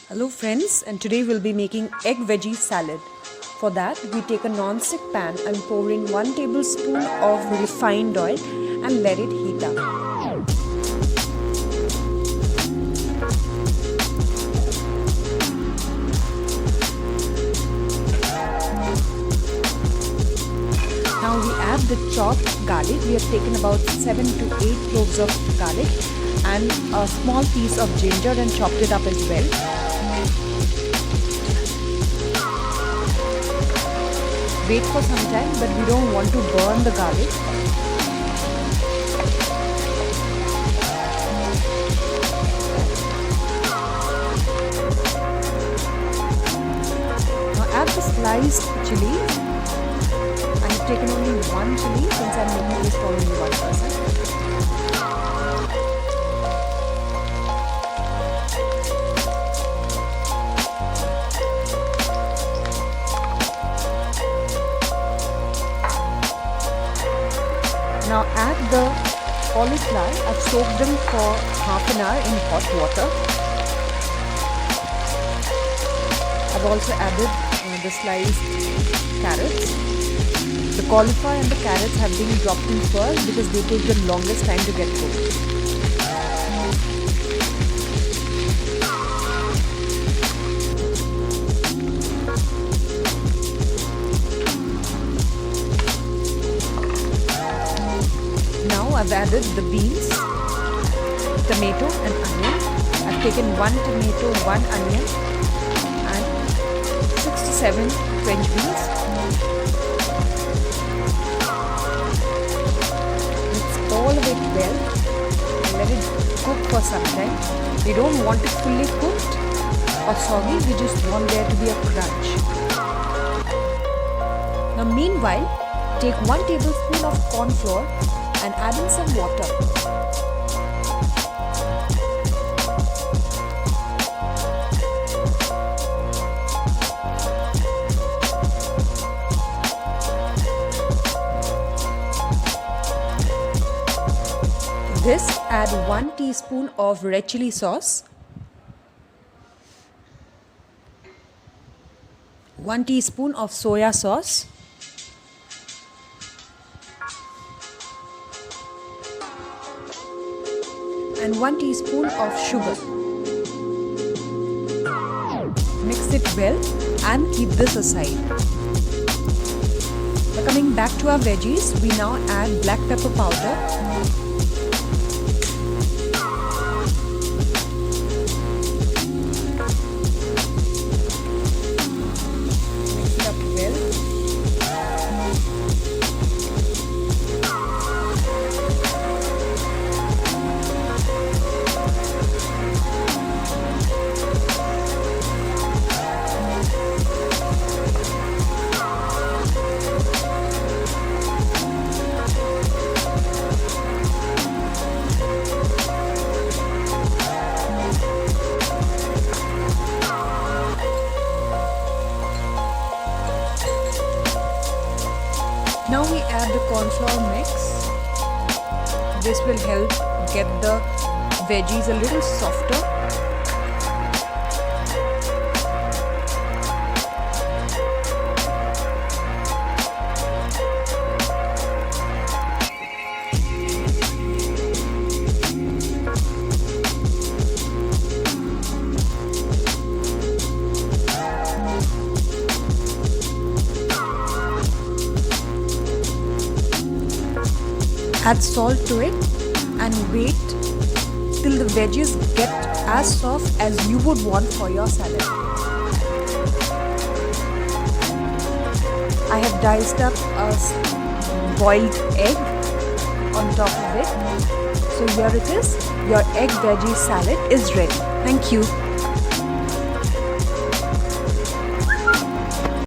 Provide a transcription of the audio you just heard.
Hello friends, and today we'll be making egg veggie salad. For that, we take a non-stick pan and pour in 1 tablespoon of refined oil and let it heat up. Now we add the chopped garlic. We have taken about 7 to 8 cloves of garlic and a small piece of ginger and chopped it up as well. Wait for some time, but we don't want to burn the garlic. Now add the sliced chili. I have taken only 1 chili since I am making this for only 1 person. Now add the cauliflower. I've soaked them for half an hour in hot water. I've also added the sliced carrots. The cauliflower and the carrots have been dropped in first because they take the longest time to get cooked. Now I've added the beans, tomato and onion. I've taken 1 tomato, 1 onion and 6 to 7 French beans. Mix all of it well and let it cook for some time. We don't want it fully cooked or soggy, we just want there to be a crunch. Now meanwhile, take 1 tablespoon of cornflour and add in some water. This add 1 teaspoon of red chilli sauce, 1 teaspoon of soya sauce, and 1 teaspoon of sugar. Mix it well and keep this aside. Now coming back to our veggies, we now add black pepper powder, mix it up well. Now we add the cornflour mix. This will help get the veggies a little softer. Add salt to it and wait till the veggies get as soft as you would want for your salad. I have diced up a boiled egg on top of it. So here it is, your egg veggie salad is ready. Thank you.